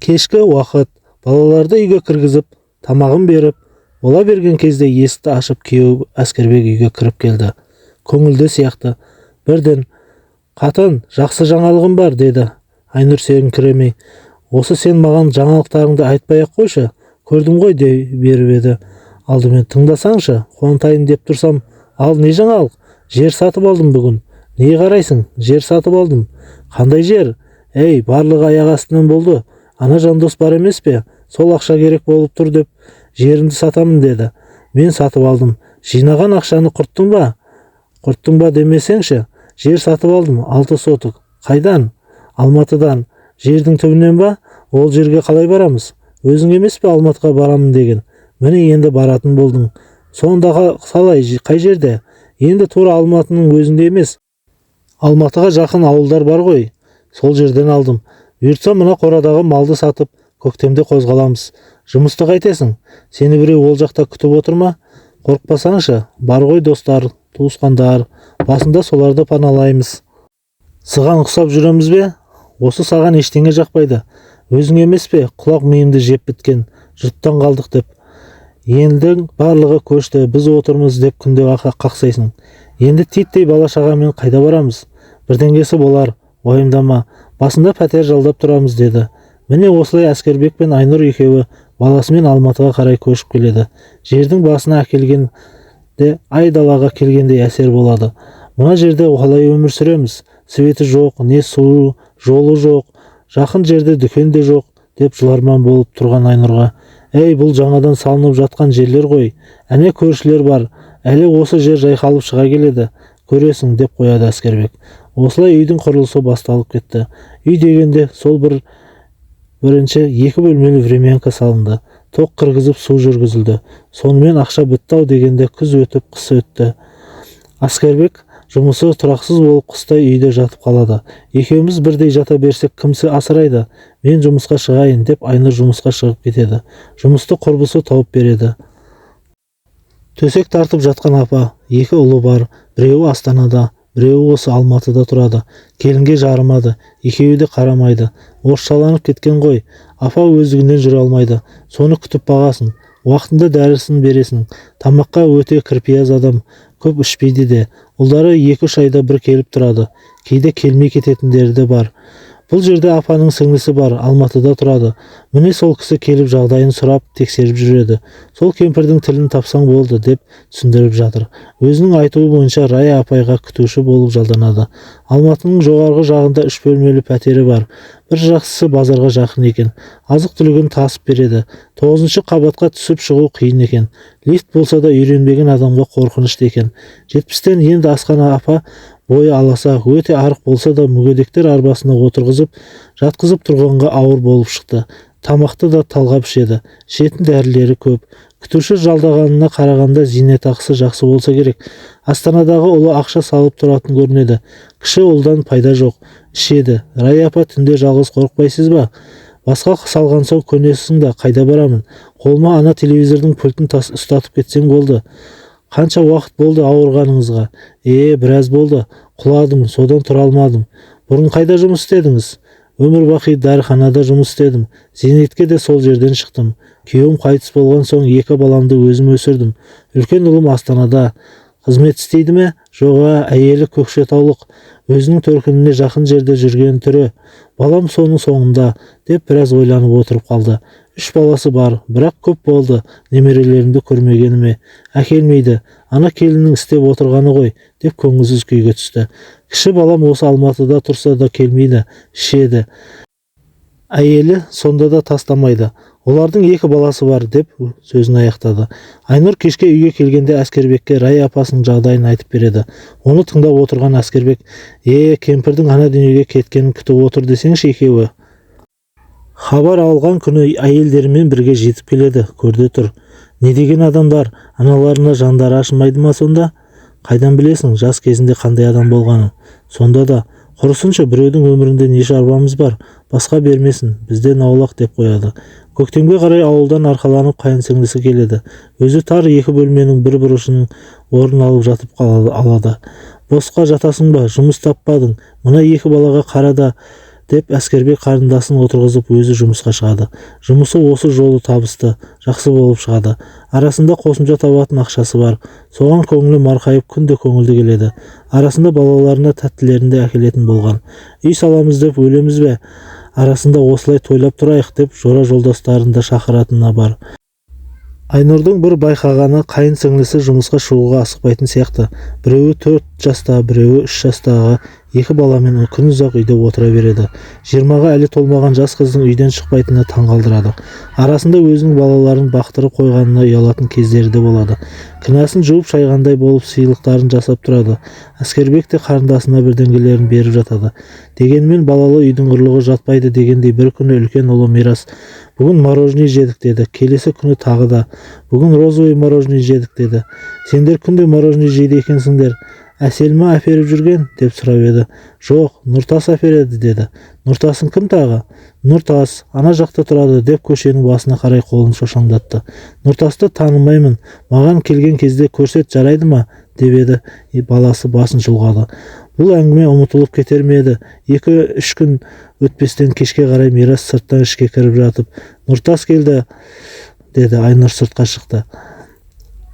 Кешкі уақыт балаларды үйге кіргізіп, тамағын беріп, бола берген кезде есікті ашып күйеуі Әскербек үйге кіріп келді. Көңілді сияқты. Бірден, "Қатын, жақсы жаңалығым бар", деді. Айнұр сеніңкіремей. "Осы сен маған жаңалықтарыңды айтпай-ақ қойшы, көрдім ғой", дей беріп еді. "Алдымен тыңдасаңшы, қуантайын деп тұрсам, ал не жаңалық? Жер сатып алдым бүгін". "Не қарайсың? Жер сатып алдым". "Қандай жер?" "Ей, барлығы аяқ астынан болды. Ана Жандос бар емес пе? Сол ақша керек болып тұр деп жерімді сатамын деді. Мен сатып алдым. Жинаған ақшаны құрттың ба?" "Құрттың ба демесеңші, жер сатып алдым, 6 сотық". "Қайдан?" "Алматыдан". "Жердің түбінен ба? Ол жерге қалай барамыз? Өзің емес пе Алматыға барамын деген? Міне енді баратын болдың. Сондағы салай, қай жерде?" "Енді тура Алматының өзінде емес. Алматыға жақын ауылдар бар ғой. Сол жерден алдым. Бұйыртса мына қорадағы малды сатып, көктемде қозғаламыз. Жұмысты қайтесің? Сені біреу ол жақта күтіп отыр ма? Қорықпасаңшы, бар ғой достар, туысқандар. Басында соларды паналаймыз. Сыған ұқсап жүреміз бе? Осы саған ештеңе жақпайды. Өзің емес пе құлақ миымды жеп біткен, жұрттан қалдық деп. Елдің барлығы көшті, біз отырмыз деп күнде қақсайсың. Енді титтей бала-шағамен қайда барамыз? Бірдеңесі болар, уайымдама. Басында пәтер жалдап тұрамыз", деді. Міне осылай Әскербек пен Айнұр екеуі баласымен Алматыға қарай көшіп келеді. Жердің басына әкелгенде айдалаға келгендей әсер болады. Мына жерде қалай өмір сүреміз? Светі жоқ, не су, жолы жоқ, жақын жерде дүкен де жоқ, деп жыларман болып тұрған Айнұрға. "Ей, бұл жаңадан салынып жатқан жерлер ғой. Әне көршілер бар. Әлі осы жер жайқалып шыға келеді. Көресің", деп қояды Әскербек. Осылай үйдің құрылысы басталып кетті. Үй дегенде сол бірінші 2 бөлмелі времянка салынды. Тоқ кіргізіп су жүргізілді. Сонымен ақша бітті-ау дегенде күз өтіп, қыс өтті. Әскербек жұмысы тұрақсыз болып қыстай үйде жатып қалады. "Екеуміз бірдей жата берсек кімсі асырайды? Мен жұмысқа шығайын", деп Айнұр жұмысқа шығып кетеді. Жұмысты құрбысы тауып береді. Төсек тартып жатқан апа, 2 ұлы бар. Біреуі Астанада, біреуі осы Алматыда тұрады. Келінге жарымады, екеуі де қарамайды. Орысшаланып кеткен ғой. Апа өздігінен жүре алмайды. Соны күтіп бағасың. Уақытында дәрісін бересің. Тамаққа өте кірпияз адам, көп ішпейді де. Ұлдары 2-3 айда бір келіп тұрады. Кейде келмей кететіндері де бар. Бұл жерде апаның сіңлісі бар, Алматыда тұрады. Міне сол кісі келіп жағдайын сұрап, тексеріп жүреді. Сол кемпірдің тілін тапсаң болды, деп түсіндіріп жатыр. Өзінің айтуы бойынша Рая апайға күтуші болып жалданады. Алматының жоғарғы жағында 3 бөлмелі пәтері бар. Бір жақсысы базарға жақын екен. Азық-түлігін тасып береді. 9-шы қабатқа түсіп шығу қиын екен. Лифт болса да үйренбеген адамға қорқынышты екен. 70-тен енді асқан апа бойы аласа, өте арық болса да мүгедектер арбасына отырғызып, жатқызып тұрғанға ауыр болып шықты. Тамақты да талғап ішеді. Ішетін дәрілері көп. Күтуші жалдағанына қарағанда зейнетақысы жақсы болса керек. Астанадағы ұлы ақша салып тұратын көрінеді. Кіші ұлдан пайда жоқ. Ішеді. Рая апа, түнде жалғыз қорықпайсыз ба? Басқа салған соң көнесің да, қайда барамын? Қолыма ана телевизордың пультін ұстатып кетсең болды. Қанша уақыт болды ауырғаныңызға? Біраз болды. Құладым, содан тұра алмадым. Бұрын қайда жұмыс істедіңіз? Өмір бақи дәріханада жұмыс істедім. Зейнетке де сол жерден шықтым. Күйеуім қайтыс болған соң 2 баламды өзім өсірдім. Үлкен ұлым Астанада. Қызмет істейді ме? Жоға, әйелі Көкшетаулық. Өзінің төркініне жақын жерде жүрген түрі. Балам соның соңында, деп біраз ойланып отырып қалды. 3 баласы бар, бірақ көп болды. Немерелерімді көрмегеніме. Әкелмейді. Ана келіннің істеп отырғаны ғой, деп көңілсіз күйге түсті. Кіші балам осы Алматыда тұрса да келмейді, ішеді. Әйелі сонда да тастамайды. Олардың 2 баласы бар, деп сөзін аяқтады. Айнұр кешке үйге келгенде Әскербекке Рая апасының жағдайын айтып береді. Оны тыңдап отырған Әскербек, кемпірдің ана дүниеге кеткенін күтіп отыр десеңші екеуі. Хабар алған күні әйелдерімен бірге жетіп келеді, көрде тұр. Не деген адамдар, аналарына жандары ашымайды ма сонда? Қайдан білесің жас кезінде қандай адам болғанын? Сонда да, құрысыншы біреудің өмірінде не шаруамыз бар, басқа бермесін, бізден аулақ, деп қояды. Көктемге қарай ауылдан арқаланып қайынсіңлісі келеді. Өзі тар 2 бөлменің бір бұрышының орын алып жатып алады. Босқа жатасың ба, жұмыс таппадың, мына 2 балаға қара да деп Әскербек қарындасын отырғызып өзі жұмысқа шығады. Жұмысы осы жолы табысты, жақсы болып шығады. Арасында қосымша табатын ақшасы бар. Соған көңілі марқайып күнде көңілді келеді. Арасында балаларына тәттілерін де әкелетін болған. Үй саламыз деп өлеміз бе? Арасында осылай тойлап тұрайық деп жора жолдастарын да шақыратыны бар. Айнұрдың бір байқағаны қайын сіңлісі жұмысқа шығуға асықпайтын сияқты. Біреуі 4 жаста, біреуі 3 жастағы екі баламен күн ұзақ үйде отыра береді. 20-ға әлі толмаған жас қыздың үйден шықпайтыны таңғалдырады. Арасында өзінің балаларын бақтырып қойғанына ұялатын кездері де болады. Кінәсін жуып шайғандай болып сыйлықтарын жасап тұрады. Әскербек те қарындасына бірдеңелерін беріп жатады. Дегенмен балалы үйдің ұрлығы жатпайды дегендей бір күні үлкен ұлы Мирас «Бүгін мороженое жедік» деді. Келесі күні тағы да «Бүгін розовый мороженое жедік» деді. «Сендер күнде мороженое жейді екенсіңдер. Әсел ма әперіп жүрген?» деп сұрап еді. «Жоқ, Нұртас әпереді» деді. «Нұртасын кім тағы?» «Нұртас, ана жақта тұрады» деп көшенің басына қарай қолын шошаңдатты. «Нұртасты танымаймын. Маған келген кезде көрсет, жарайды ма?» деп еді. Баласы басын шұлғады. Бұл әңгіме ұмытылып кетер ме еді? 2-3 күн өтпестен кешке қарай Мирас сырттан ішке кіріп жатып, «Нұртас келді» деді. Айнұр сыртқа шықты.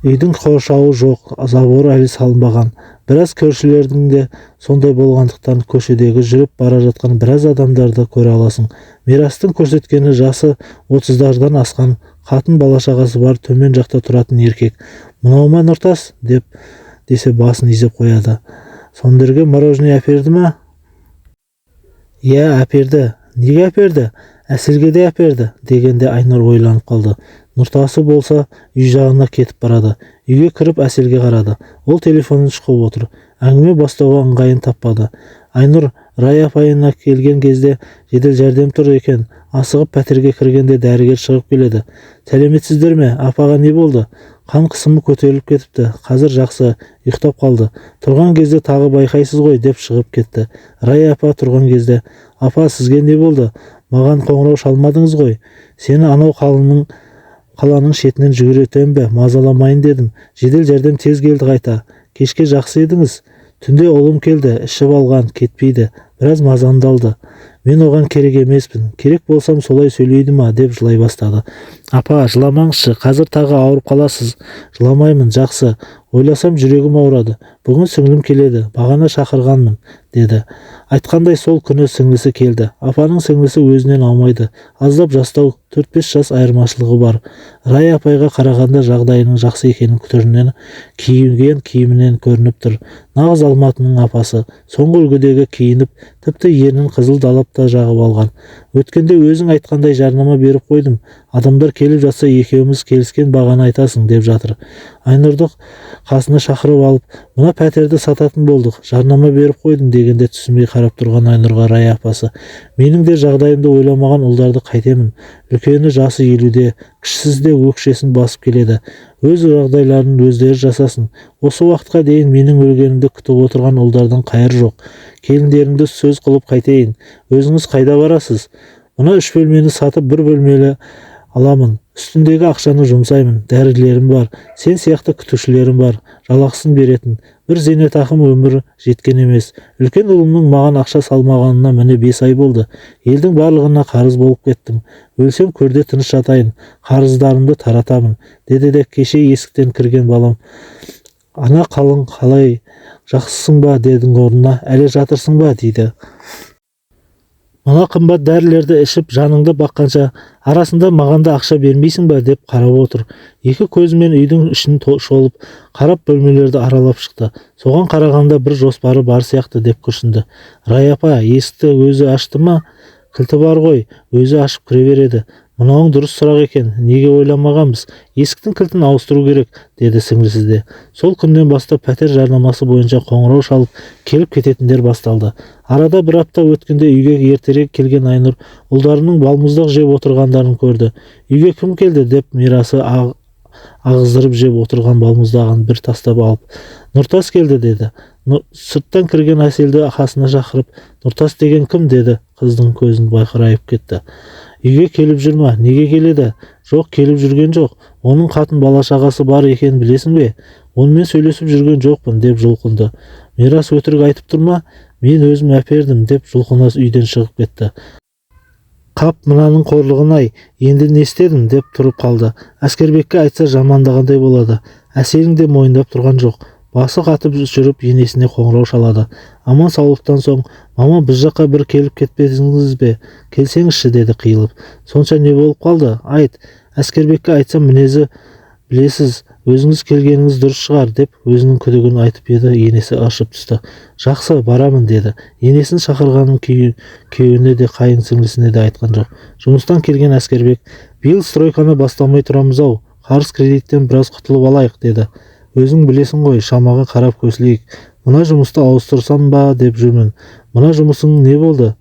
Үйдің қоршауы жоқ, забор әлі салынбаған. Біраз көршілердің де сондай болғандықтан көшедегі жүріп бара жатқан біраз адамдарды көре аласың. Мирастың көрсеткені жасы 30-дардан асқан, қатын бала-шағасы бар, төмен жақта тұратын еркек. «Мынау ма Нұртас?» десе басын изеп қояды. «Сондерге мороженое әперді ма?» «Иә, әперді». «Неге әперді?» «Әселге де әперді» дегенде Айнұр ойланып қалды. Нұртасы болса үй жағына кетіп барады. Үйге кіріп Әселге қарады. Ол телефонын шұқып отыр. Әңгіме бастауға ыңғайын таппады. Айнұр Рая апайына келген кезде жедел жәрдем тұр екен. Асығып пәтерге кіргенде дәрігер шығып келеді. «Сәлеметсіздер ме? Апаға не болды?» «Қан қысымы көтеріліп кетіпті. Қазір жақсы, ұйықтап қалды. Тұрған кезде тағы байқайсыз ғой» деп шығып кетті. Рая апа тұрған кезде: «Апа, сізге не болды? Маған қоңырау шалмадыңыз ғой. Сені анау қаланың шетінен жүгіретем бе? Мазаламайын дедім. Жедел жәрдем тез келді қайта. Кешке жақсы едіңіз. Түнде ұлым келді, ішіп алған, кетпейді. Біраз мазамды алды. Мен оған керек емеспін. Керек болсам солай сөйлейді ма?» деп жылай бастады. «Апа, жыламаңызшы, қазір тағы ауырып қаласыз». «Жыламаймын, жақсы. Ойласам жүрегім ауырады. Бүгін сіңлім келеді, бағана шақырғанмын» деді. Айтқандай сол күні сіңлісі келді. Апаның сіңлісі өзінен аумайды. Аздап жастау, 4-5 жас айырмашылығы бар. Рая апайға қарағанда жағдайының жақсы екенін түрінен, киінген киімінен көрініп тұр. Нағыз Алматының апасы. Соңғы үлгідегі киініп, тіпті ернін қызыл далап та жағып алған. «Өткенде өзің айтқандай жарнама беріп қойдым. Адамдар келіп жатса екеуміз келіскен бағаны айтасың» деп жатыр. Айнұрды қасына шақырып алып: «Мына пәтерді сататын болдық, жарнама беріп қойдым» дегенде түсінбей қарап тұрған Айнұрға Рая апасы: «Менің де жағдайымды ойламаған ұлдарды қайтемін. Үлкені жасы 50-де, кішісі де өкшесін басып келеді. Өз жағдайларын өздері жасасын. Осы уақытқа дейін менің өлгенімді күтіп отырған ұлдардан қайыр жоқ. Келіндеріңді сөз қылып қайтейін. Өзіңіз қайда барасыз? Мына 3 бөлмені сатып 1 бөлмелі аламын. Үстіндегі ақшаны жұмсаймын. Дәрілерім бар. Сен сияқты күтушілерім бар. Жалақысын беретін. Бір зейнетақым өмірі жеткен емес. Үлкен ұлымның маған ақша салмағанына міне 5 ай болды. Елдің барлығына қарыз болып кеттім. Өлсем көрде тыныш жатайын. Қарыздарымды таратамын» деді де кеше есіктен кірген балам: «Ана қалың қалай, жақсысың ба?» дедің орнына «Әлі жатырсың ба?» дейді. «Мына қымбат дәрілерді ішіп жаныңды баққанша арасында маған да ақша бермейсің ба?» деп қарап отыр. Екі көзімен үйдің ішін шолып, қарап бөлмелерді аралап шықты. Соған қарағанда бір жоспары бар сияқты деп күрсінді. «Рая апа, есікті өзі ашты ма?» «Кілті бар ғой, өзі ашып кіре береді». «Мынауың дұрыс сұрақ екен, неге ойламағанбыз? Есіктің кілтін ауыстыру керек» деді сіңлісі де. Сол күннен бастап пәтер жарнамасы бойынша қоңырау шалып келіп кететіндер басталды. Арада бір апта өткенде үйге ертерек келген Айнұр ұлдарының балмұздақ жеп отырғандарын көрді. «Үйге кім келді?» деп Мирасы ағыздырып жеп отырған балмұздағын бір тастап алып: «Нұртас келді» деді. Сырттан кірген Әселді қасына шақырып: «Нұртас деген кім?» деді. Қыздың көзін байқырайып кетті. «Үйге келіп жүр ма? Неге келеді?» «Жоқ, келіп жүрген жоқ. Оның қатын бала-шағасы бар екенін білесің бе?» «Онымен сөйлесіп жүрген жоқпын» деп жұлқынды. «Мирас өтірік айтып тұр ма?» мен өзім әпердім деп жұлқына үйден шығып кетті. Қап, мынаның қорлығын-ай, енді не істедім деп тұрып қалды. Әскербекке айтса жамандағандай болады. Әселің де мойындап тұрған жоқ. Басы қатып жүріп енесіне қоңырау шалады. Аман саулықтан соң, мама біз жаққа бір келіп кетпедіңіз бе? Келсеңізші деді қиылып. Сонша не болып қалды? Айт. Әскербекке айтсам мінезі білесіз, өзіңіз келгеніңіз дұрыс шығар деп өзінің күдігін айтып еді. Енесі ашып түсті. Жақсы, барамын деді. Енесін шақырғанын күйеуіне де қайын сіңлісіне де айтқан жоқ. Жұмыстан келген Әскербек, биыл стройканы бастамай тұрамыз-ау, қарыз кредиттен біраз құтылып алайық деді. Өзің білесің ғой, шамаға қарап көсілейік. Мына жұмысты ауыстырсам ба деп жүрмін. Мына жұмысың не болды?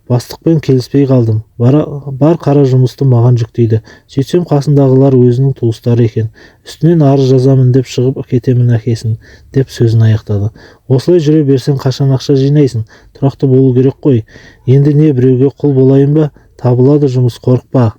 Бастықпен келіспей қалдым. Бар қара жұмысты маған жүктейді. Сөйтсем қасындағылар өзінің туыстары екен. Үстінен арыз жазамын деп шығып кетемін әкесін деп сөзін аяқтады. Осылай жүре берсең қашан ақша жинайсың? Тұрақты болу керек қой. Енді не, біреуге құл болайын ба? Табылады жұмыс, қорықпа.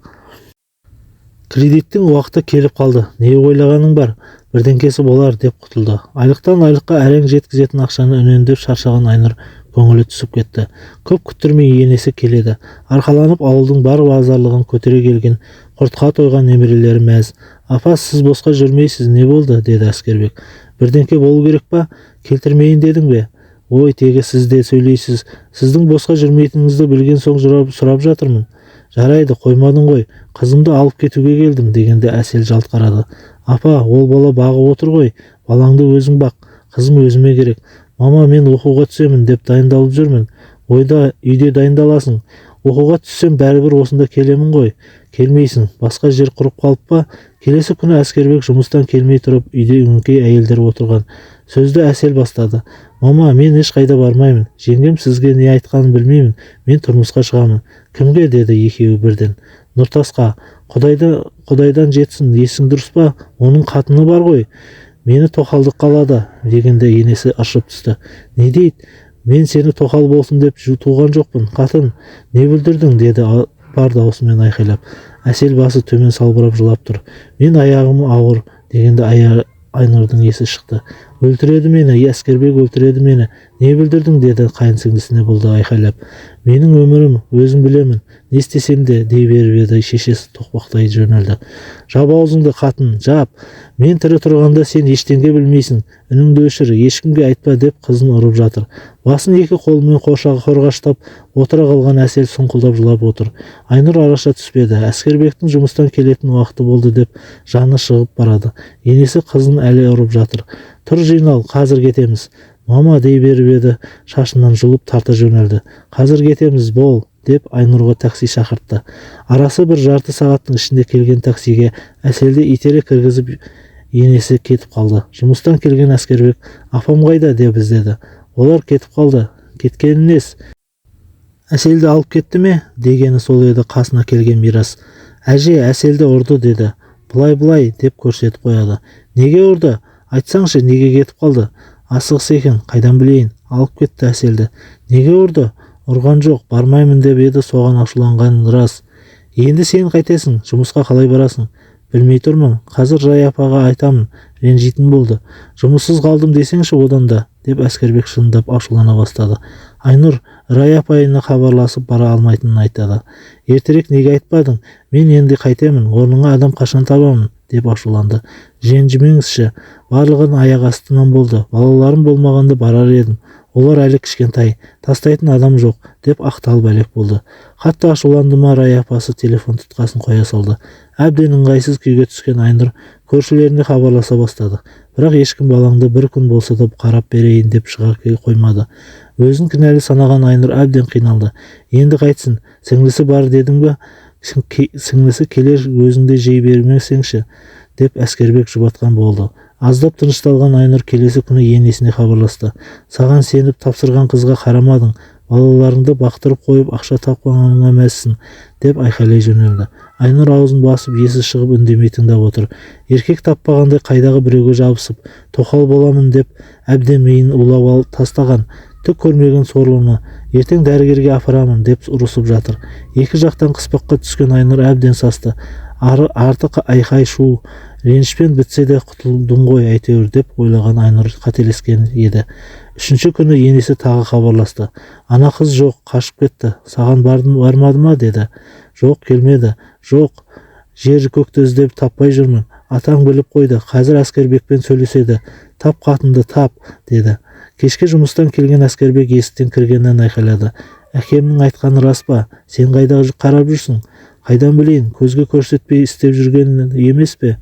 Кредиттің уақыты келіп қалды. Не ойлағаның бар? Бірдеңкесі болар деп құтылды. Айлықтан айлыққа әрең жеткізетін ақшаны үнемдеп шаршаған Айнұр көңілі түсіп кетті. Көп күттірмей енесі келеді. Арқаланып ауылдың бар базарлығын көтере келген, құртқа тойған немерелері мәз. Апа, сіз босқа жүрмейсіз, не болды? Деді Әскербек. Бірдеңке болу керек па? Келтірмейін дедің бе? Ой, тегі сіз де сөйлейсіз. Сіздің босқа жүрмейтініңізді білген соң сұрап жатырмын. Жарайды, қоймадың ғой. Қызымды алып кетуге келдім дегенде Әсел жалт қарады. Апа, ол бала бағып отыр ғой. Балаңды өзің бақ. Қызым өзіме керек. Мама, мен оқуға түсемін деп дайындалып жүрмін. Үйде дайындаласың. Оқуға түссем бәрібір осында келемін ғой. Келмейсің. Басқа жер құрып қалып па? Келесі күні Әскербек жұмыстан келмей тұрып, үйде өңкей әйелдер отырған. Сөзді Әсел бастады. Мама, мен ешқайда бармаймын. Жеңгем сізге не айтқанын білмеймін. Мен тұрмысқа шығамын. Кімге? Деді екеуі бірден. Нұртасқа. Құдайдан жетсін, есің дұрыс па? Оның қатыны бар ғой. Мені тоқалдық қалады дегенде енесі ашып түсті. Не дейді? Мен сені тоқал болсын деп туған жоқпын. Қатын, не бүлдірдің? Деді бар даусымен айқайлап. Әсел басы төмен салбырап жылап тұр. Мен аяғым ауыр дегенде Айнұрдың есі шықты. Өлтіреді мені, Әскербек өлтіреді мені. Не бүлдірдің? Деді қайын сіңлісіне бұлды айқайлап. Менің өмірім, өзім білемін. Не істесем де дей беріп еді. Шешесі тоқпақтай жөнелді. Жап аузыңды, қатын, жап. Мен тірі тұрғанда сен ештеңе білмейсің. Үніңді өшір, ешкімге айтпа деп қызын ұрып жатыр. Басын екі қолымен қорғаштап отыра қалған Әсел сұңқылдап жылап отыр. Айнұр араша түспеді. Әскербектің жұмыстан келетін уақыты болды деп жаны шығып барады. Енесі қызын әлі ұрып жатыр. Тұр, жинал, қазір кетеміз. Мама, дей беріп еді, шашынан жұлып тарта жөнелді. Қазір кетеміз, бол деп Айнұрға такси шақыртты. Арасы бір жарты сағаттың ішінде келген таксиге Әселді итере кіргізіп енесі кетіп қалды. Жұмыстан келген Әскербек, апам қайда деп іздеді. Олар кетіп қалды. Кеткені нес? Әселді алып кетті ме? Дегені сол еді қасына келген Мирас. Әже, Әселді ұрды деді. Былай деп көрсетіп қояды. Неге ұрды? Айтсаңшы, неге кетіп қалды? Асығыс екен, қайдан білейін? Алып кетті Әселді. Неге ұрды? Ұрған жоқ, бармаймын деп еді, соған ашуланған рас. Енді сен қайтесің? Жұмысқа қалай барасың? Білмей тұрмын. Қазір Рай апаға айтамын. Ренжитін болды. Жұмыссыз қалдым десеңші одан да, деп Әскербек шындап ашулана бастады. Айнұр Рай апайына хабарласып бара алмайтынын айтады. Ертерек неге айтпадың? Мен енді қайтемін. Орныңа адам қашан табамын? Деп ашуланды. Ренжімеңізші, барлығын аяқ астынан болды. Балаларым болмағанда барар едім. Олар әлі кішкентай, тастайтын адам жоқ, деп ақталып әлек болды. Қатты ашуланды ма, Рай апасы телефон тұтқасын қоя салды. Әбден ыңғайсыз күйге түскен Айнұр көршілеріне хабарласа бастады. Бірақ ешкім балаңды бір күн болса да қарап берейін деп шыға қоймады. Өзін кінәлі санаған Айнұр әбден қиналды. Енді қайтсын, сіңлісі бар дедің бе? Сіңлісі келер, өзіңде жей бермесеңші, деп Әскербек жұбатқан болды. Аздап тынышталған Айнұр келесі күні енесіне хабарласты. Саған сеніп тапсырған қызға қарамадың, балаларыңды бақтырып қойып ақша тапқаныңа мәзсің, деп айқайлай жөнелді. Айнұр аузын басып есі шығып үндемей тыңдап отыр. Еркек таппағандай қайдағы біреуге жабысып, тоқал боламын деп әбден миын улап тастаған. Түк көрмеген сорлыны ертең дәрігерге апарамын деп ұрысып жатыр. Екі жақтан қыспаққа түскен Айнұр әбден састы. Артық айқай шу, Ренішпен бітсе де құтылдым ғой әйтеуір деп ойлаған Айнұр қателескен еді. Үшінші күні енесі тағы хабарласты. Ана қыз жоқ, қашып кетті. Саған бармады ма деді. Жоқ, келмеді. Жоқ, жер көкті іздеп таппай жүрмін. Атаң біліп қойды. Қазір Әскербекпен сөйлеседі. Тап қатынды, тап, деді. Кешке жұмыстан келген Әскербек есіктен кіргеннен айқайлады. Әкемнің айтқаны рас па? Сен қайда қарап жүрсің? Қайдан білейін, көзге көрсетпей істеп жүрген емес пе?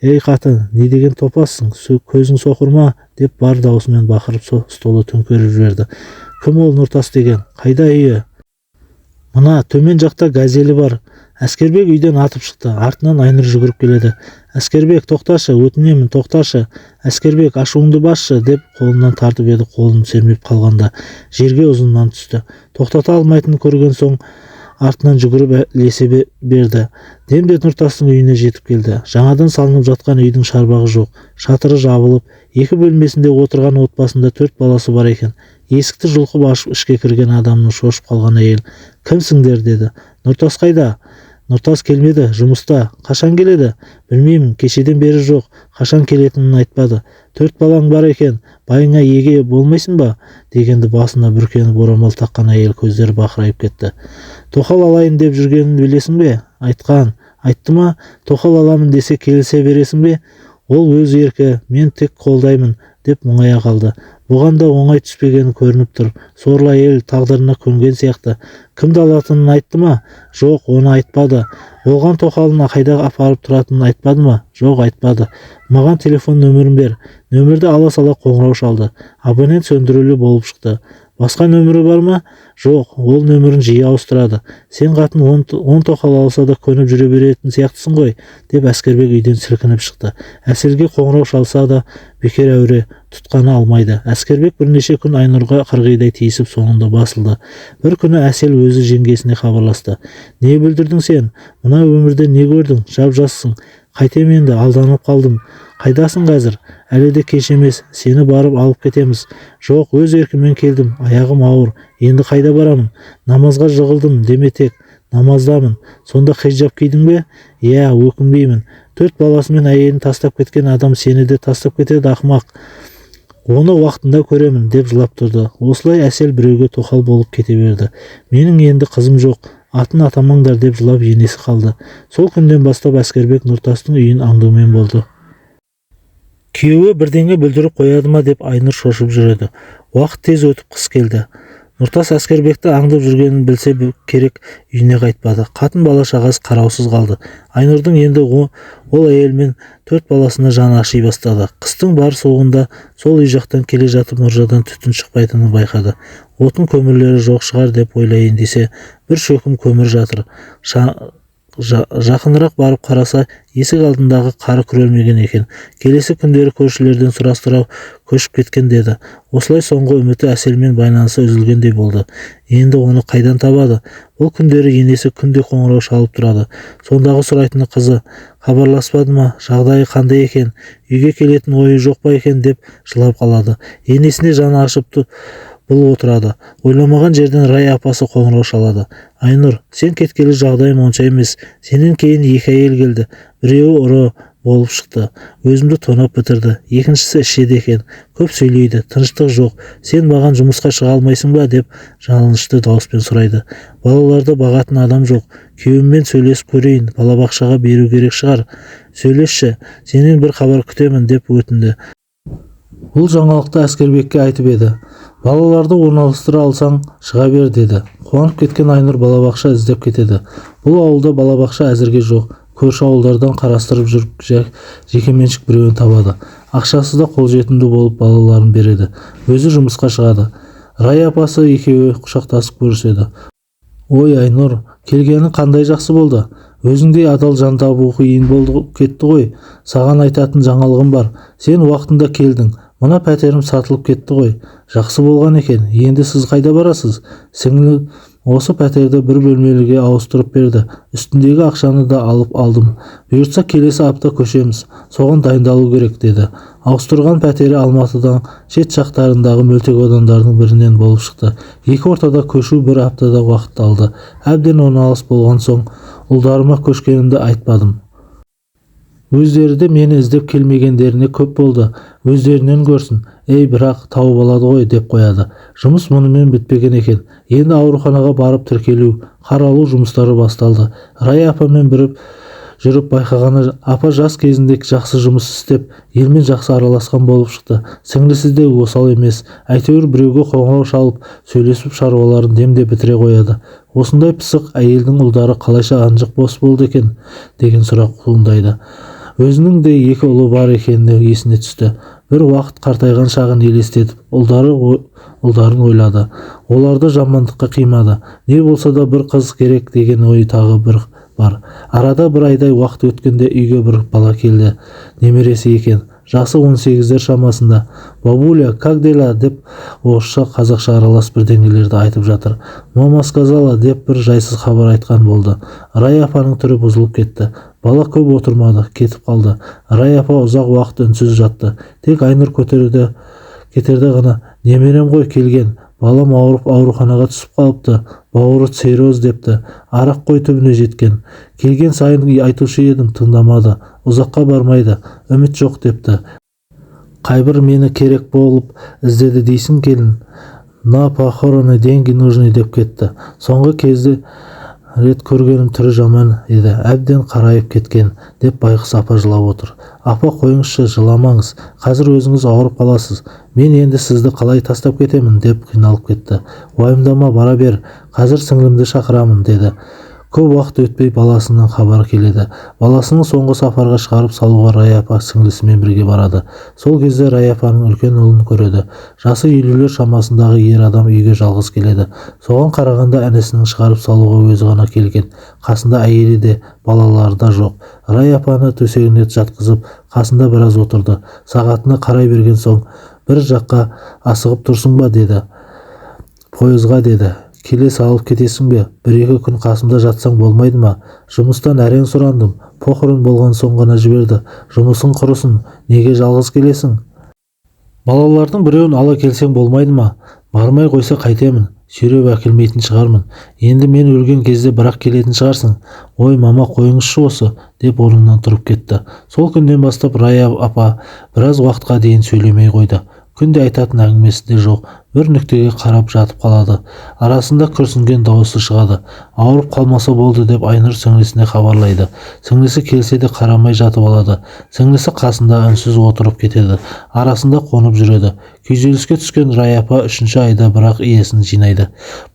Ей қатын, не деген топассың, көзің соқыр ма? Деп бар даусымен бақырып столы төңкеріп жіберді. Кім ол Нұртас деген? Қайда үйі? Мына төмен жақта газелі бар. Әскербек үйден атып шықты. Артынан Айнұр жүгіріп келеді. Әскербек, тоқташы, өтінемін, тоқташы. Әскербек, ашуыңды басшы, деп қолынан тартып еді, қолын сермеп қалғанда жерге ұзыннан түсті. Тоқтата алмайтынын көрген соң артынан жүгіріп ілесе берді. Демде Нұртастың үйіне жетіп келді. Жаңадан салынып жатқан үйдің шарбағы жоқ. Шатыры жабылып, 2 бөлмесінде отырған отбасында 4 баласы бар екен. Есікті жұлқып ашып ішке кірген адамның шошып қалған әйел. Кімсіңдер, деді. Нұртас қайда? Нұртас келмеді, жұмыста. Қашан келеді? Білмеймін, кешеден бері жоқ. Қашан келетінін айтпады. 4 балаң бар екен, байыңа еге болмайсың ба? Дегенді басына бүркеніп орамал таққан әйел көздері бақырайып кетті. Тоқал алайын деп жүргенін білесің бе? Айтты ма? Тоқал аламын десе келісе бересің бе? Ол өз еркі, мен тек қолдаймын, деп мұңая қалды. Бұған да оңай түспегені көрініп тұр. Сорлы әйел тағдырына көнген сияқты. Кімді алатынын айтты ма? Жоқ, оны айтпады. Болған тоқалын қайда апарып тұратынын айтпады ма? Жоқ, айтпады. Маған телефон нөмірін бер. Нөмірді ала сала қоңырау шалды. Абонент сөндірулі болып шықты. Басқа нөмірі бар ма? Жоқ, ол нөмірін жиі ауыстырады. Сен қатын 10 тоқал алса да көніп жүре беретін сияқтысың ғой, деп Әскербек үйден сілкініп шықты. Әселге қоңырау шалса да бекер әуре, тұтқаны алмайды. Әскербек бірнеше күн Айнұрға қырғидай тиісіп соңында басылды. Бір күні Әсел өзі жеңгесіне хабарласты. Не бүлдірдің сен? Мына өмірде не көрдің? Жап-жассың. Қайтем енді, алданып қалдым. Қайдасың қазір? Әлі де кеш емес, сені барып алып кетеміз. Жоқ, өз еркіммен келдім, аяғым ауыр. Енді қайда барамын? Намазға жығылдым, деметек. Намаздамын. Сонда хиджаб кидің бе? Иә, өкінбеймін. 4 баласымен әйелін тастап кеткен адам сені де тастап кетеді, ақымақ. Оны уақытында көремін, деп жылап тұрды. Осылай Әсел біреуге тоқал болып кете берді. Менің енді қызым жоқ. Атын атамаңдар, деп жылап енесі қалды. Сол күнден бастап Әскербек Нұртастың үйін аңдумен болды. Күйеуі бірдеңе бүлдіріп қояды ма деп Айнұр шошып жүреді. Уақыт тез өтіп қыс келді. Нұртас Әскербекті аңдып жүргенін білсе керек, үйіне қайтпады. Қатын бала шағасы қараусыз қалды. Айнұрдың енді ол әйелмен 4 баласына жаны аши бастады. Қыстың бар суығында сол үй жақтан келе жатып мұржадан түтін шықпайтынын байқады. Отын көмірлері жоқ шығар деп ойлайын десе, бір шөкім көмір жатыр. Жақынырақ барып қараса, есік алдындағы қары күрелмеген екен. Келесі күндері көршілерден сұрастырау көшіп кеткен деді. Осылай соңғы үміті Әселмен байланысы үзілгендей болды. Енді оны қайдан табады? Бұл күндері енесі күнде қоңырау шалып тұрады. Сондағы сұрайтыны қызы. Хабарласпады ма? Жағдайы қандай екен? Үйге келетін ойы жоқ па екен деп жылап қалады. Енесіне жаны ашып бұл отырады. Ойламаған жерден Рай апасы қоңырау шалады. Айнұр, сен кеткелі жағдайым онша емес. Сенен кейін 2 әйел келді. Біреуі ұры болып шықты. Өзімді тонап бітірді. Екіншісі ішеді екен. Көп сөйлейді. Тыныштық жоқ. Сен маған жұмысқа шыға алмайсың ба деп жалынышты дауыспен сұрайды. Балаларды бағатын адам жоқ. Күйеуіммен сөйлесіп көрейін. Балабақшаға беру керек шығар. Сөйлесші. Сенен бір хабар күтемін деп өтінді. Бұл жаңалықты Әскербекке айтып еді. Балаларды орналастыра алсаң, шыға бер, деді. Қуанып кеткен Айнұр балабақша іздеп кетеді. Бұл ауылда балабақша әзірге жоқ. Көрші ауылдардан қарастырып жүріп жекеменшік біреуін табады. Ақшасы да қолжетімді болып балаларын береді. Өзі жұмысқа шығады. Рай апасы екеуі құшақтасып көріседі. Ой, Айнұр, келгені қандай жақсы болды. Өзіңдей адал жан табу қиын болды кетті ғой. Саған айтатын жаңалығым бар. Сен уақытында келдің. Мына пәтерім сатылып кетті ғой. Жақсы болған екен. Енді сіз қайда барасыз? Сіңлім осы пәтерді бір бөлмеліге ауыстырып берді. Үстіндегі ақшаны да алып алдым. Бұйыртса келесі апта көшеміз. Соған дайындалу керек, деді. Ауыстырған пәтері Алматыдан шет жақтарындағы мөлтек аудандардың бірінен болып шықты. Екі ортада көшу бір аптада уақыт алды. Әбден орналас болған соң ұлдарыма көшкенімді айтпадым. Өздері де мені іздеп келмегендеріне көп болды. Өздерінен көрсін. Бірақ тауып алады ғой деп қояды. Жұмыс мұнымен бітпеген екен. Енді ауруханаға барып тіркелу, қаралу жұмыстары басталды. Рая апамен жүріп байқағаны, апа жас кезінде жақсы жұмыс істеп, елмен жақсы араласқан болып шықты. Сіңлісі де осал емес. Әйтеуір біреуге қоңырау шалып, сөйлесіп шаруаларын демде бітіре қояды. Осындай пысық әйелдің ұлдары қалайша анжық бос болды екен деген сұрақ туындайды. Өзінің де 2 ұлы бар екені есіне түсті. Бір уақыт қартайған шағын елестетіп, ұлдарын ойлады. Оларды жамандыққа қимады. Не болса да бір қыз керек деген ой тағы бір бар. Арада бір айдай уақыт өткенде үйге бір бала келді. Немересі екен. Жасы 18-дер шамасында. Бабуля, как дела деп орысша қазақша аралас бірдеңелерді айтып жатыр. Мама сказала деп бір жайсыз хабар айтқан болды. Рая апаның түрі бұзылып кетті. Бала көп отырмады, кетіп қалды. Рая апа ұзақ уақыт үнсіз жатты. Тек Айнұр кетерді ғана, немерем ғой келген. Балам ауырып ауруханаға түсіп қалыпты. Бауыры цирроз депті. Арақ қой түбіне жеткен. Келген сайын айтушы едім, тыңдамады. Ұзаққа бармайды, үміт жоқ депті. Қайбір мені керек болып іздеді дейсің келін. На похороны деньги нужны деп кетті. Соңғы кезде рет көргенім түрі жаман еді, әбден қарайып кеткен деп байғұс апа жылап отыр. Апа қойыңызшы, жыламаңыз, қазір өзіңіз ауырып қаласыз. Мен енді сізді қалай тастап кетемін деп қиналып кетті. Уайымдама, бара бер, қазір сіңлімді шақырамын деді. Көп уақыт өтпей баласының хабары келеді. Баласының соңғы сапарға шығарып салуға Рая апа сіңлісімен бірге барады. Сол кезде Рая апаның үлкен ұлын көреді. Жасы 50-лер шамасындағы ер адам үйге жалғыз келеді. Соған қарағанда інісінің шығарып салуға өзі ғана келген. Қасында әйелі де, балалары да жоқ. Рая апаны төсегіне жатқызып, қасында біраз отырды. Сағатына қарай берген соң, бір жаққа асығып тұрсың ба деді. Пойызға деді. Келе салып кетесің бе? 1-2 күн қасымда жатсаң болмайды ма? Жұмыстан әрең сұрандым. Похорон болған соң ғана жіберді. Жұмысың құрысын. Неге жалғыз келесің? Балалардың біреуін ала келсең болмайды ма? Бармай қойса қайтемін? Сүйреп әкелмейтін шығармын. Енді мен өлген кезде бірақ келетін шығарсың. Ой, мама, қойыңызшы осы, деп орнынан тұрып кетті. Сол күннен бастап Рая апа біраз уақытқа дейін сөйлемей қойды. Күнде айтатын әңгімесі де жоқ. Бір нүктеге қарап жатып қалады. Арасында күрсінген дауысы шығады. Ауырып қалмаса болды деп Айнұр сіңлісіне хабарлайды. Сіңлісі келсе де қарамай жатып алады. Сіңлісі қасында үнсіз отырып кетеді. Арасында қонып жүреді. Күйзеліске түскен Рая апа 3-ші айда бірақ иесін жинайды.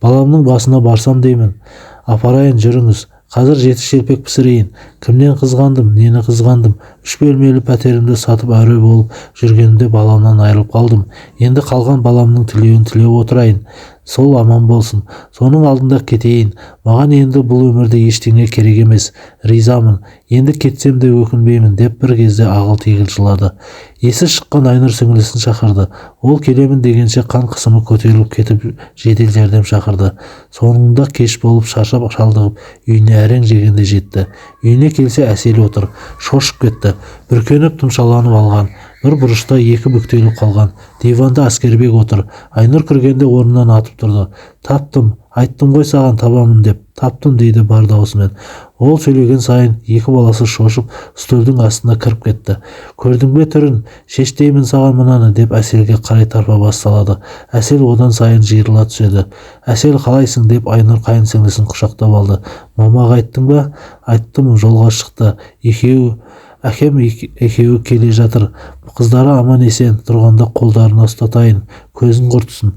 Баламның басына барсам деймін. Апарайын, жүріңіз. Қазір 7 шелпек пісірейін. Кімнен қызғандым, нені қызғандым? 3 бөлмелі пәтерімді сатып әуре болып жүргенімде баламнан айырылып қалдым. Енді қалған баламның тілеуін тілеп отырайын. Сол аман болсын. Соның алдында кетейін. Маған енді бұл өмірде ештеңе керек емес. Ризамын. Енді кетсем де өкінбеймін деп бір кезде ағыл-тегіл жылады. Есі шыққан Айнұр сіңлісін шақырды. Ол келемін дегенше қан қысымы көтеріліп кетіп жедел жәрдем шақырды. Соңында кеш болып шаршап шалдығып үйіне әрең жегенде жетті. Үйіне келсе Әсел отыр. Шошып кетті. Бүркеніп тұмшаланып алған. Бір бұрышта 2 бүктеліп қалған. Диванда Әскербек отыр. Айнұр кіргенде орнынан атып тұрды. Таптым, айттым ғой саған табамын деп. Таптым дейді бар даусымен. Ол сөйлеген сайын 2 баласы шошып стөлдің астына кіріп кетті. Көрдің бе түрін? Шештеймін саған мынаны деп Әселге қарай тарпа басталады. Әсел одан сайын жиырыла түседі. Әсел қалайсың деп Айнұр қайын сіңлісін құшақтап алды. Мамаға айттың ба? Айттым, жолға шықты. Әкем екеуі келе жатыр. Қыздары аман есен тұрғанда қолдарына ұстатайын. Көзін құртсын.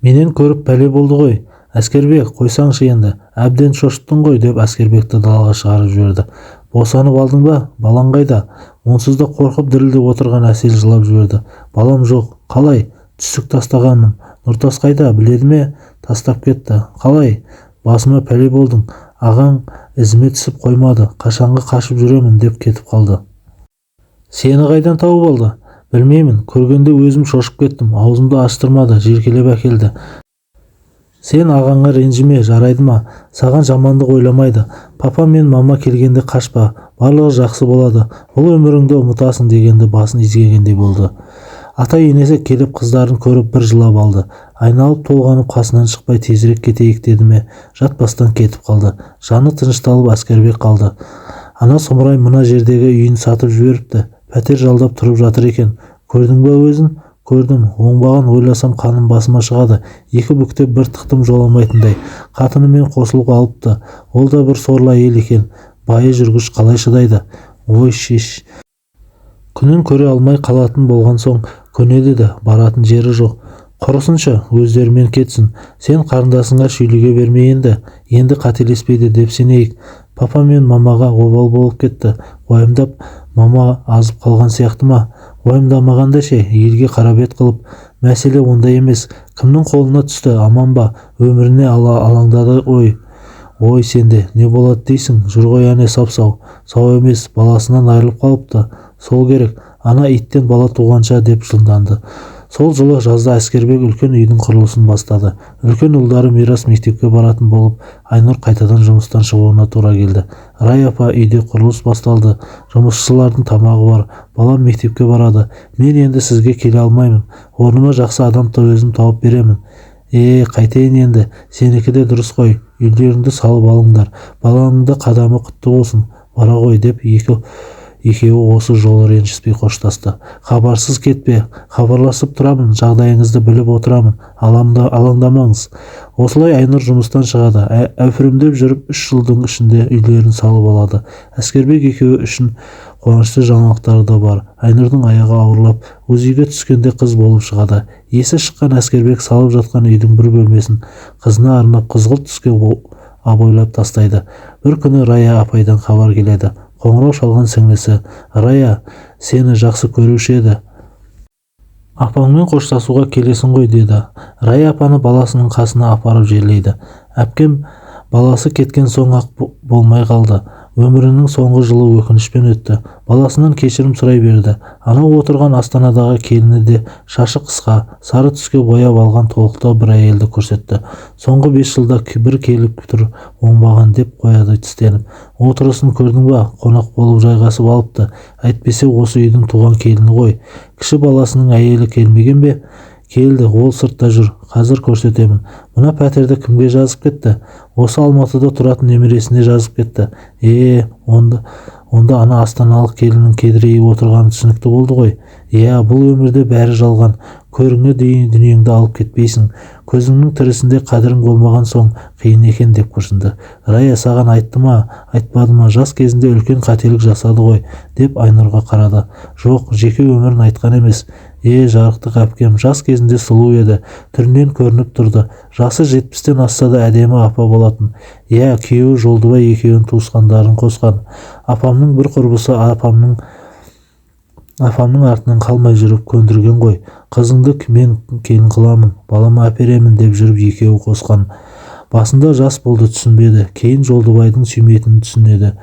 Менен көріп пәле болды ғой. Әскербек, қойсаңшы енді. Әбден шошыттың ғой деп Әскербекті далаға шығарып жіберді. Босанып алдың ба? Балаң қайда? Онсыз да қорқып дірілдеп отырған Әсел жылап жіберді. Балам жоқ. Қалай? Түсік тастағанмын. Нұртас қайда? Біледі ме? Тастап кетті. Қалай? Басыма пәле болдың. Ағаң ізіме түсіп қоймады. Қашанғы қашып жүремін деп кетіп қалды. Сені қайдан тауып алды? Білмеймін. Көргенде өзім шошып кеттім. Аузымды аштырмады, жеркелеп әкелді. Сен ағаңа ренжіме, жарайды ма? Саған жамандық ойламайды. Папа мен мама келгенде қашпа. Барлығы жақсы болады. Бұл өміріңді ұмытасың дегенде басын изегендей болды. Ата-енесі келіп қыздарын көріп бір жылап алды. Айналып толғанып қасынан шықпай тезірек кетейік деді ме, жатпастан кетіп қалды. Жаны тынышталып Әскербек қалды. Ана сұмырай мына жердегі үйін сатып жіберіпті. Пәтер жалдап тұрып жатыр екен. Көрдің ба өзін? Көрдім. Оңбаған ойласам қаным басыма шығады. Екі бүктеп бір тықтым жоламайтындай. Қатынымен қосылып алыпты. Ол да бір сорлы әйел екен. Байы жүргіш қалай шыдайды? Ой шеш. Күнін көре алмай қалатын болған соң көнеді де, баратын жері жоқ. Құрысыншы, өздерімен кетсін. Сен қарындасыңа шүйліге берме енді қателеспейді деп сенейік. Папа мен мамаға обал болып кетті. Уайымдап, мама азып қалған сияқты ма? Уайымдамағанда ше, елге қарабет қылып. Мәселе онда емес. Кімнің қолына түсті, аман ба? Өміріне алаңдады ой. Ой сенде, не болады дейсің? Жүр ғой әне сап-сау. Сау емес, баласынан айырылып қалыпты. Сол керек, ана иттен бала туғанша деп жылданды. Сол жылы жазда Әскербек үлкен үйдің құрылысын бастады. Үлкен ұлдары мирас мектепке баратын болып, Айнұр қайтадан жұмыстан шығуына тура келді. Рай апа үйде құрылыс басталды. Жұмысшылардың тамағы бар. Балам мектепке барады. Мен енді сізге келе алмаймын. Орныма жақсы адамды өзім тауып беремін. Қайтайын енді. Сенікі де дұрыс қой. Үйлеріңді салып алыңдар. Балаңның да қадамы құтты болсын. Бара ғой деп екеуі осы жолы ренжіспей қоштасты. Хабарсыз кетпе, хабарласып тұрамын, жағдайыңызды біліп отырамын, алаңдамаңыз. Осылай Айнұр жұмыстан шығады. Әуфірімдеп жүріп 3 жылдың ішінде үйлерін салып алады. Әскербек екеуі үшін қуанышты жаңалықтары да бар. Айнұрдың аяғы ауырлап, өз үйге түскенде қыз болып шығады. Есі шыққан Әскербек салып жатқан үйдің бір бөлмесін қызына арнап қызғылт түске абойлап тастайды. Бір күні Рая апайдан хабар келеді. Қоңырау шалған сіңлісі: Рая, сені жақсы көруші еді. Апаңмен қоштасуға келесің ғой деді. Рая апаны баласының қасына апарып жерлейді. Әпкем баласы кеткен соң ақ болмай қалды. Өмірінің соңғы жылы өкінішпен өтті. Баласынан кешірім сұрай берді. Анау отырған Астанадағы келіні де шашы қысқа, сары түске бояп алған толықтау бір әйелді көрсетті. Соңғы 5 жылда бір келіп тұр, оңбаған деп қояды тістеніп. Отырысын көрдің ба? Қонақ болып жайғасып алыпты. Әйтпесе осы үйдің туған келіні ғой. Кіші баласының әйелі келмеген бе? Келді, ол сыртта жүр. Қазір көрсетемін. Мына пәтерді кімге жазып кетті? Осы Алматыда тұратын немересіне жазып кетті. Онда ана астаналық келіннің кедірейіп отырғаны түсінікті болды ғой. Бұл өмірде бәрі жалған. Көріңе дейін дүниеңді алып кетпейсің. Көзіңнің тірісінде қадірің болмаған соң қиын екен деп күрсінді. Рая саған айтты ма, айтпады ма, жас кезінде үлкен қателік жасады ғой деп Айнұрға қарады. Жоқ, жеке өмірін айтқан емес. Жарықтық әпкем жас кезінде сұлу еді, түрінен көрініп тұрды. Жасы 70-тен асса да әдемі апа болатын. Күйеуі Жолдыбай екеуін туысқандарын қосқан. Апамның бір құрбысы апамның артынан қалмай жүріп көндірген ғой. Қызыңды мен келін қыламын, балама әперемін деп жүріп екеуі қосқан. Басында жас болды, түсінбеді. Кейін Жолдыбайдың сүймейтінін түсінеді.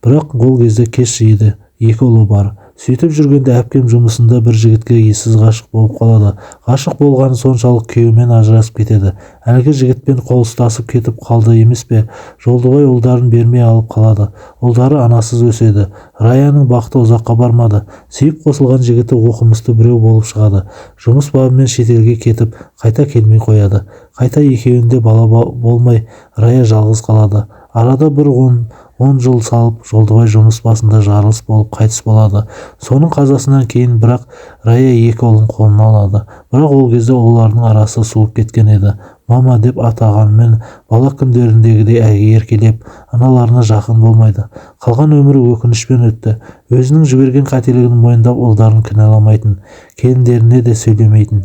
Бірақ ол кезде кеш еді, 2 ұлы бар. Сөйтіп жүргенде әпкем жұмысында бір жігітке ессіз ғашық болып қалады. Ғашық болғаны соншалық күйеуімен ажырасып кетеді. Әлгі жігітпен қол ұстасып кетіп қалды емес пе? Жолдыбай ұлдарын бермей алып қалады. Ұлдары анасыз өседі. Раяның бақыты ұзаққа бармады. Сүйіп қосылған жігіті оқымысты біреу болып шығады. Жұмыс бабымен шетелге кетіп, қайта келмей қояды. Қайта екеуінде бала болмай, Рая жалғыз қалады. Арада бір 10 жыл салып, Жолдыбай жұмыс басында жарылыс болып қайтыс болады. Соның қазасынан кейін бірақ Рая 2 ұлын қолына алады. Бірақ ол кезде олардың арасы суып кеткен еді. Мама деп атағанмен бала күндеріндегідей әге еркелеп, аналарына жақын болмайды. Қалған өмірі өкінішпен өтті. Өзінің жіберген қателігін мойындап ұлдарын кінәламайтын, келіндеріне де сөйлемейтін.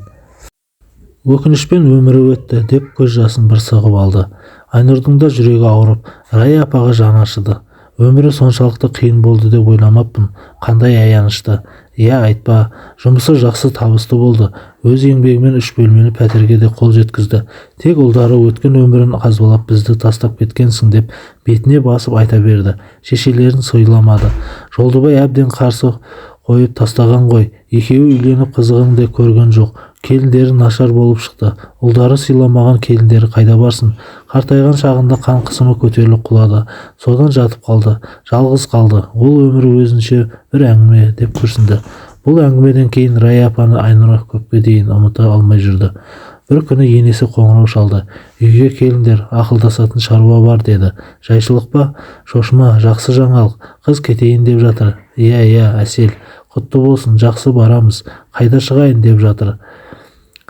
Өкінішпен өмірі өтті деп көз жасын бір сығып алды. Айнұрдың да жүрегі ауырып, Рая апаға жаны ашыды. Өмірі соншалықты қиын болды деп ойламаппын. Қандай аянышты. Айтпа. Жұмысы жақсы, табысты болды. Өз еңбегімен 3 бөлмелі пәтерге де қол жеткізді. Тек ұлдары өткен өмірін қазбалап бізді тастап кеткенсің деп бетіне басып айта берді. Шешелерін сойламады. Жолдыбай әбден қарсы қойып тастаған ғой. Екеуі үйленіп қызығын да көрген жоқ. Келіндері нашар болып шықты. Ұлдары сыйламаған келіндері қайда барсын? Қартайған шағында қан қысымы көтеріліп құлады. Содан жатып қалды. Жалғыз қалды. Ол өмірі өзінше бір әңгіме деп күрсінді. Бұл әңгімеден кейін Рая апаны Айнұр көпке дейін ұмыта алмай жүрді. бір күні енесі қоңырау шалды. Үйге келіңдер, ақылдасатын шаруа бар деді. Жайшылық па? Шошыма, жақсы жаңалық. Қыз кетейін деп жатыр. Иә, әсел. Құтты болсын, жақсы барамыз. Қайда шығайын деп жатыр.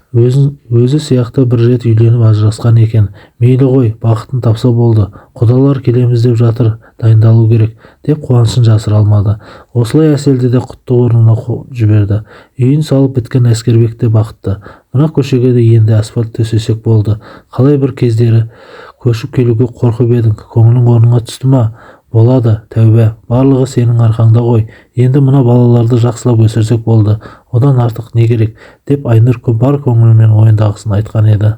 Өзі сияқты бір рет үйленіп ажырасқан екен. Мейлі ғой, бақытын тапса болды. Құдалар келеміз деп жатыр, дайындалу керек деп қуанышын жасыра алмады. Осылай әселді де құтты орнына жіберді. Үйін салып біткен Әскербек те бақытты. Мына көшеге де енді асфальт төсесек болды. Қалай бір кездері көшіп келуге қорқып едің, көңілің орныңа түсті ма? Болады, тәубә, барлығы сенің арқаңда ғой. Енді мына балаларды жақсылап өсірсек болды. Одан артық не керек? Деп Айнұр бар көңілімен ойындағысын айтқан еді.